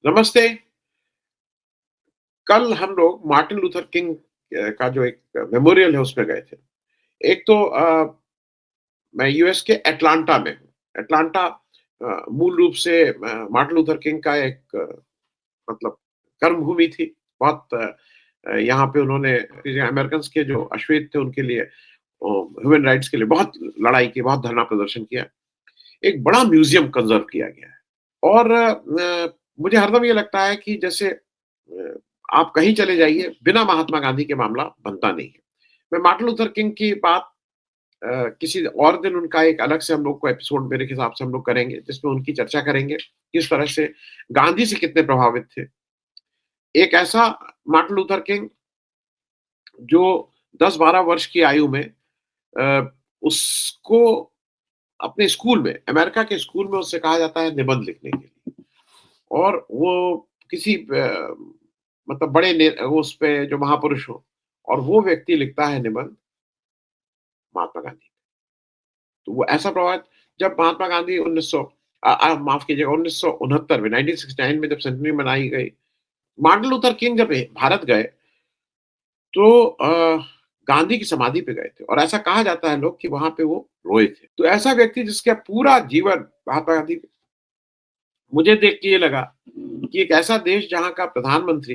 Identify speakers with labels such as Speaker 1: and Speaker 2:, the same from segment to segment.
Speaker 1: नमस्ते। कल हम लोग मार्टिन लूथर किंग का जो एक मेमोरियल है उसमें गए थे। एक तो मैं यूएस के एटलांटा में हूँ। एटलांटा मूल रूप से मार्टिन लूथर किंग का एक मतलब कर्मभूमि थी। बहुत यहाँ पे उन्होंने अमेरिकन्स के जो अश्वेत थे उनके लिए ह्यूमन राइट्स के लिए बहुत लड़ाई की, बहुत धरना प्रदर्शन किया। एक बड़ा म्यूज़ियम कंज़र्व किया गया है और मुझे हरदम ये लगता है कि जैसे आप कहीं चले जाइए, बिना महात्मा गांधी के मामला बनता नहीं है। मैं मार्टिन लूथर किंग की बात किसी और दिन उनका एक अलग से हम लोग को एपिसोड मेरे हिसाब से हम लोग करेंगे, जिसमें उनकी चर्चा करेंगे, किस तरह से गांधी से कितने प्रभावित थे। एक ऐसा मार्टिन लूथर किंग जो 10-12 वर्ष की आयु में उसको अपने स्कूल में, अमेरिका के स्कूल में उससे कहा जाता है निबंध लिखने के लिए और वो किसी मतलब बड़े उस पे जो महापुरुष हो और वो व्यक्ति लिखता है निबंध महात्मा गांधी। तो वो ऐसा प्रभावित जब महात्मा गांधी 1900 माफ कीजिएगा 1969 में 1969 में जब सेंचुरी मनाई गई, मार्टिन लूथर किंग जब भारत गए तो गांधी की समाधि पे गए थे और ऐसा कहा जाता है लोग कि वहाँ पे वो रोए थे। तो ऐसा व्यक्ति जिसका पूरा जीवन महात्मा गांधी मुझे देख के ये लगा कि एक ऐसा देश जहाँ का प्रधानमंत्री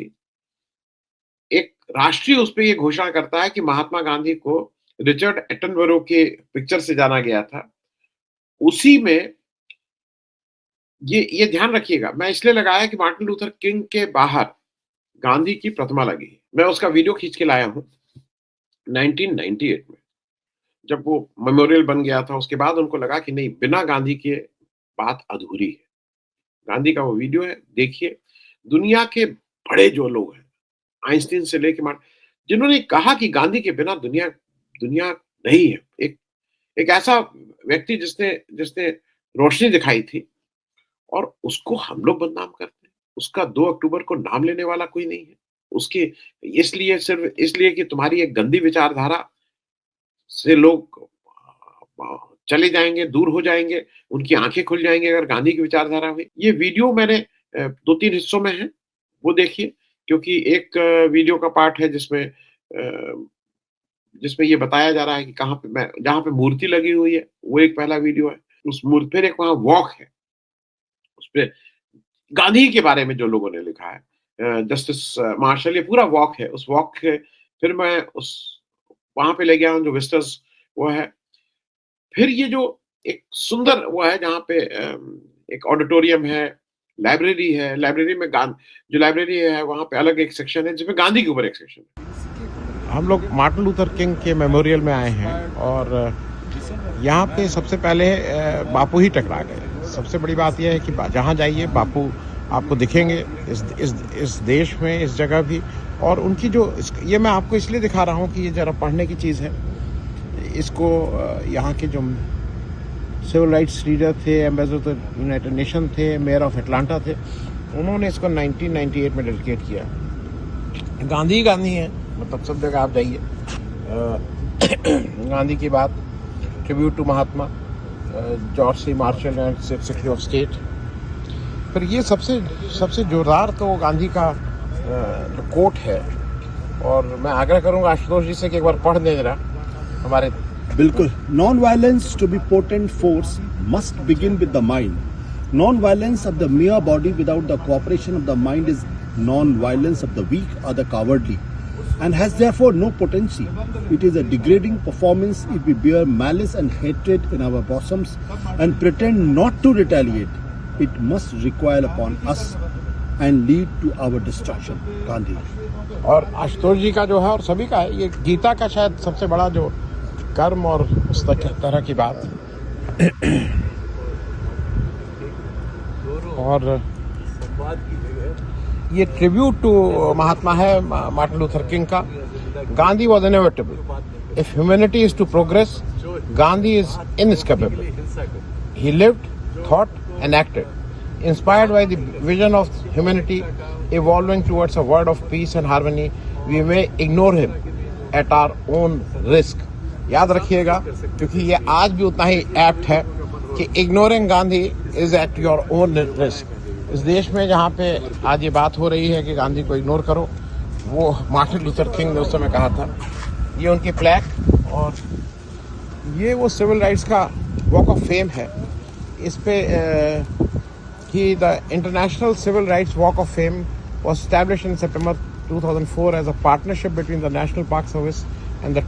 Speaker 1: एक राष्ट्रीय उस पे ये घोषणा करता है कि महात्मा गांधी को रिचर्ड एटनबरो के पिक्चर से जाना गया था। उसी में ये ध्यान रखिएगा, मैं इसलिए लगाया कि मार्टिन लूथर किंग के बाहर गांधी की प्रतिमा लगी है। मैं उसका वीडियो खींच के लाया हूँ 1998 में। जब वो मेमोरियल बन गया था, उसके बाद उनको लगा कि नहीं, बिना गांधी के बात अधूरी है। गांधी का वो वीडियो है, देखिए। दुनिया के बड़े जो लोग हैं, आइंस्टीन से लेके जिन्होंने कहा कि गांधी के बिना दुनिया दुनिया नहीं है। एक एक ऐसा व्यक्ति जिसने जिसने रोशनी दिखाई थी और उसको हम लोग बदनाम करते हैं। उसका 2 अक्टूबर को नाम लेने वाला कोई नहीं है। उसकी इसलिए सिर्फ़ इसलिए कि तुम्हारी एक गंदी विचारधारा से लोग चले जाएँगे, दूर हो जाएँगे, उनकी आँखें खुल जाएँगी अगर गांधी की विचारधारा हुई। ये वीडियो मैंने 2-3 हिस्सों में है, वो देखिए, क्योंकि एक वीडियो का पार्ट है जिसमें ये बताया जा रहा है कि कहाँ पे मैं जहाँ पे मूर्ति लगी हुई है, वो एक पहला वीडियो है। उस मूर्ति फिर एक वहाँ वॉक है, उसपे गांधी के बारे में जो लोगों ने लिखा है, जस्टिस मार्शल, ये पूरा वॉक है। उस वॉक के फिर मैं उस वहाँ पे ले गया हूँ जो विज़िटर्स वो है। फिर ये जो एक सुंदर वो है जहाँ पे एक ऑडिटोरियम है, लाइब्रेरी में जो लाइब्रेरी है वहाँ पे अलग एक सेक्शन है जिसमें गांधी के ऊपर एक सेक्शन है। हम लोग मार्टिन लूथर किंग के मेमोरियल में आए हैं और यहाँ पे सबसे पहले बापू ही टकरा गए। सबसे बड़ी बात यह है कि जहाँ जाइए बापू आपको दिखेंगे, इस देश में, इस जगह भी। और उनकी जो ये मैं आपको इसलिए दिखा रहा हूँ कि ये ज़रा पढ़ने की चीज़ है। इसको यहाँ के जो सिविल राइट्स लीडर थे, एम्बेसडर यूनाइटेड नेशन थे, मेयर ऑफ एटलांटा थे, उन्होंने इसको 1998 में डेडिकेट किया। गांधी है, मतलब सब जगह आप जाइए गांधी की बात, tribute to Mahatma, George C Marshall and secretary of state. फिर ये सबसे जोरदार तो गांधी का कोट है और मैं आग्रह करूंगा आशुतोष जी से कि एक बार पढ़ दें जरा हमारे।
Speaker 2: बिल्कुल। Non violence to be potent force must begin with the mind. Non violence of the mere body without the cooperation of the mind is non-violence of the weak or the cowardly, and has therefore no potency. It is a degrading performance if we bear malice and hatred in our bosoms and pretend not to retaliate. It must recoil upon us and lead to our destruction. Gandhi.
Speaker 1: और आशुतोष जी का जो है और सभी का है, ये गीता का शायद सबसे बड़ा जो कर्म और उस तरह की बात और ये ट्रिब्यूट टू महात्मा है मार्टिन लूथर किंग का। Gandhi was inevitable. If humanity is to progress, Gandhi is inescapable. He lived, thought and acted, inspired by the vision of humanity evolving towards a world of peace and harmony. We may ignore him at our own risk. याद रखिएगा, क्योंकि ये आज भी उतना ही apt है कि ignoring Gandhi is at your own risk. इस देश में जहाँ पे आज ये बात हो रही है कि गांधी को इग्नोर करो, वो मार्टिन लूथर किंग ने उस समय कहा था। ये उनकी प्लेक और ये वो सिविल राइट्स का वॉक ऑफ फेम है। इस पे कि the international civil rights walk of fame was established in September 2004 as a partnership between the National Park Service and the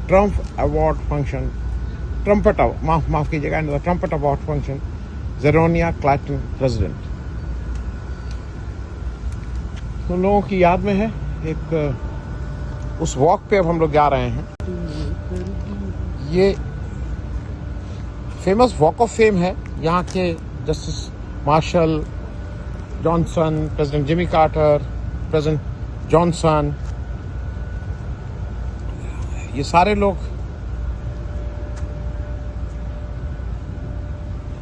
Speaker 1: Trump Award function, माफ कीजिएगा, and the Trumpet Award function, Zeronia Clayton president. तो लोगों की याद में है एक उस वॉक पे अब हम लोग जा रहे हैं। ये फेमस वॉक ऑफ फेम है यहाँ के justice Marshall Johnson, president Jimmy Carter, president Johnson, ये सारे लोग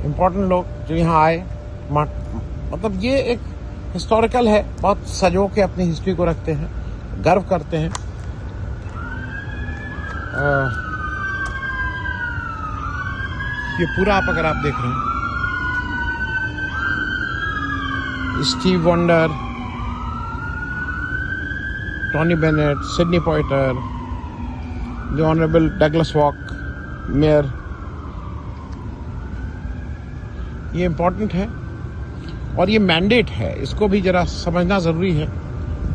Speaker 1: इम्पोर्टेंट लोग जो यहाँ आए। मतलब ये एक हिस्टोरिकल है, बहुत सजो के अपनी हिस्ट्री को रखते हैं, गर्व करते हैं। ये पूरा आप अगर आप देख रहे हैं, Stevie Wonder, Tony Bennett, Sidney Poitier, the honourable Douglas Walk, mayor, ये इम्पोर्टेंट है और ये मैंडेट है, इसको भी जरा समझना जरूरी है।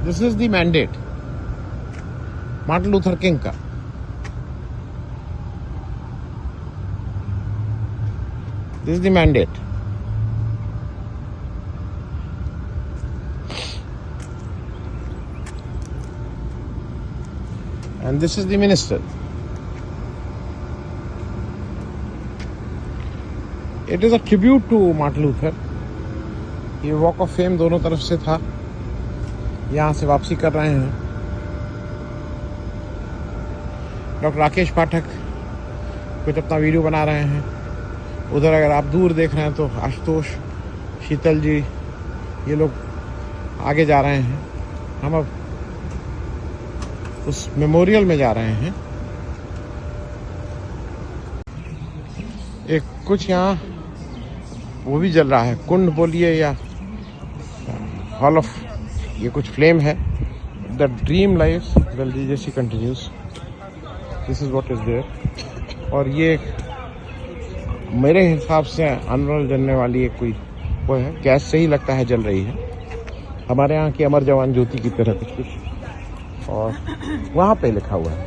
Speaker 1: This is the mandate Martin Luther King का। This is the mandate. And this is the minister. It is a tribute to Martin Luther. ये वॉक ऑफ फेम दोनों तरफ से था, यहाँ से वापसी कर रहे हैं। डॉक्टर राकेश पाठक कुछ अपना वीडियो बना रहे हैं। उधर अगर आप दूर देख रहे हैं तो आशुतोष, शीतल जी, ये लोग आगे जा रहे हैं। हम अब उस मेमोरियल में जा रहे हैं। एक कुछ यहाँ वो भी जल रहा है, कुंड बोलिए या हॉल ऑफ, ये कुछ फ्लेम है। The dream life the legacy continues, this is what is there. और ये मेरे हिसाब से अनवरल जलने वाली एक कोई वो है, गैस से ही लगता है जल रही है, हमारे यहाँ की अमर जवान ज्योति की तरह कुछ। और वहाँ पे लिखा हुआ है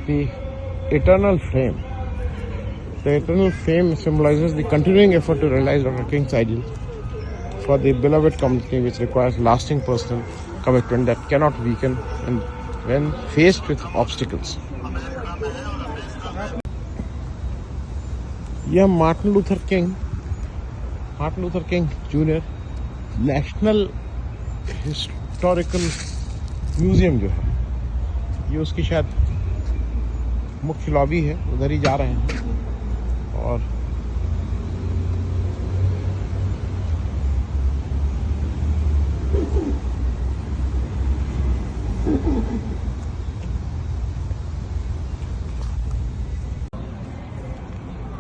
Speaker 1: कि eternal fame, the eternal fame symbolizes the continuing effort to realize Dr. King's ideal for the beloved community, which requires lasting personal commitment that cannot weaken and when faced with obstacles. यह Martin Luther King junior national historical museum जो है, ये उसकी शायद मुख्य lobby है, उधर ही जा रहे हैं। और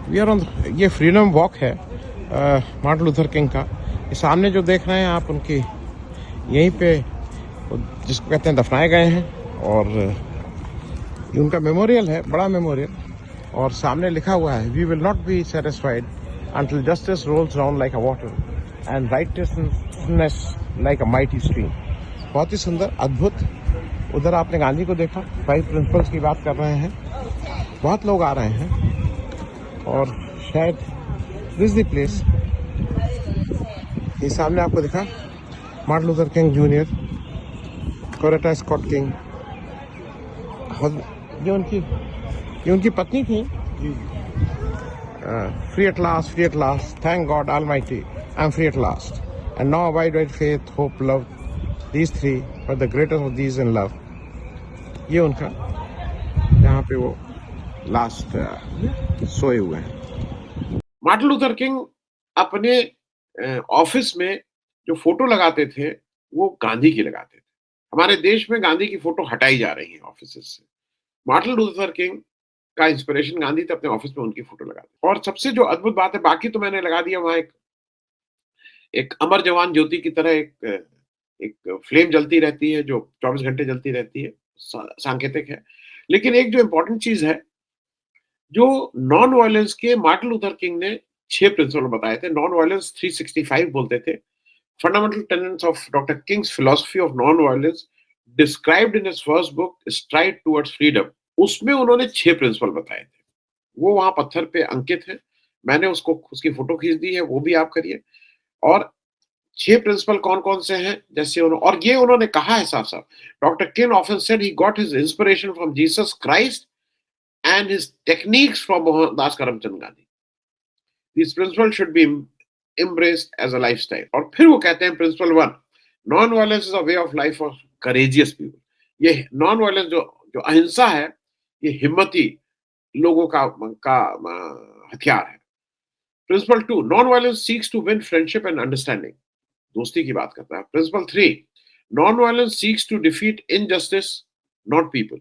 Speaker 1: वी आर ऑन, ये फ्रीडम वॉक है मार्टिन लूथर किंग का। ये सामने जो देख रहे हैं आप, उनकी यहीं पे जिसको कहते हैं दफनाए गए हैं। और ये उनका मेमोरियल है, बड़ा मेमोरियल। और सामने लिखा हुआ है, we will not be satisfied until justice rolls down like a water and righteousness like a mighty stream. बहुत ही सुंदर, अद्भुत। उधर आपने गांधी को देखा, 5 प्रिंसिपल्स की बात कर रहे हैं। बहुत लोग आ रहे हैं और शायद दिस द प्लेस। ये सामने आपको दिखा Martin Luther King junior, Coretta Scott King, ये उनकी पत्नी थी। Free at last, thank God Almighty, I'm free at last. And now abide by faith, hope, love. These three, but the greatest of these in love. ये उनका, यहाँ पे वो last सोए हुए हैं। मार्टिन लूथर किंग अपने ऑफिस में जो फोटो लगाते थे वो गांधी की लगाते थे। हमारे देश में गांधी की फोटो हटाई जा रही है ऑफिस से। मार्टिन लूथर किंग का इंस्पिरेशन गांधी थे, अपने ऑफिस में उनकी फोटो लगाते। और सबसे जो अद्भुत बात है, बाकी तो मैंने लगा दिया, वहां एक एक अमर जवान ज्योति की तरह एक फ्लेम जलती रहती है जो 24 घंटे जलती रहती है, सांकेतिक है। लेकिन एक जो इम्पोर्टेंट चीज़ है, जो नॉन वायलेंस के मार्टिन लूथर किंग ने 6 प्रिंसिपल बताए थे, नॉन वायलेंस 365 बोलते थे। Fundamental tenets of doctor Kings philosophy of non violence described in his first book STRIDE towards freedom. उसमें उन्होंने 6 प्रिंसिपल बताए थे। वो वहाँ पत्थर पे अंकित हैं। मैंने उसको उसकी फ़ोटो खींच दी है, वो भी आप करिए। और 6 प्रिंसिपल कौन-कौन से हैं, जैसे और ये उन्होंने कहा है साफ-साफ। Doctor king often said he got his inspiration from Jesus Christ and his techniques from Mohandas Karamchand Gandhi. These principles should be embraced as a lifestyle. और फिर वो कहते हैं principle 1, non violence is a way of life for courageous people. ये non violence जो जो अहिंसा है, ये हिम्मती लोगों का हथियार है। Principle 2, non violence seeks to win friendship and understanding. दोस्ती की बात करता है। Principle 3, non violence seeks to defeat injustice not people.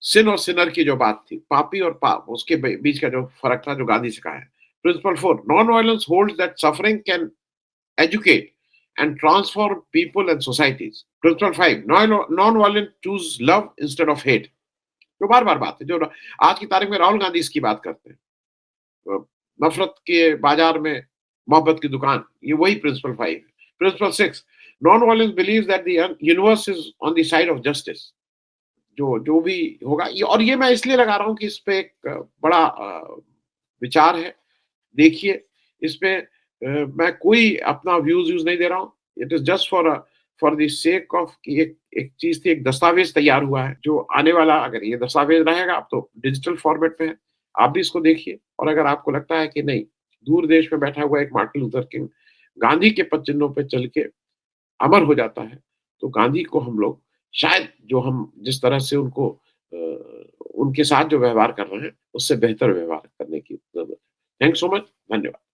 Speaker 1: Sin और सिनर की जो बात थी, पापी और पाप, उसके बीच का जो फर्क था, जो गांधी से कहा है। Principle 4, non violence holds that suffering can educate and transform people and societies. Principle 5, non-violent choose love instead of hate. जो बार बार बात है, जो आज की तारीख में राहुल गांधी इसकी बात करते हैं। नफरत के बाजार में मोहब्बत की दुकान, ये वही principle 5। Principle 6, non violence believes that the universe is on the side of justice. जो जो भी होगा ये, और ये मैं इसलिए लगा रहा हूँ कि इस पे एक बड़ा विचार है। देखिए, इसमें मैं कोई अपना व्यूज नहीं दे रहा हूँ। It is just for the sake of कि एक एक चीज थी, एक दस्तावेज तैयार हुआ है जो आने वाला, अगर ये दस्तावेज रहेगा, अब तो डिजिटल फॉर्मेट में है, आप भी इसको देखिए। और अगर आपको लगता है कि नहीं, दूर देश में बैठा हुआ एक मार्टिन लूथर किंग गांधी के पद चिन्हों पे चल के अमर हो जाता है, तो गांधी को हम लोग शायद, जो हम जिस तरह से उनको उनके साथ जो व्यवहार कर रहे हैं, उससे बेहतर व्यवहार करने की जरूरत है। Thanks so much. धन्यवाद।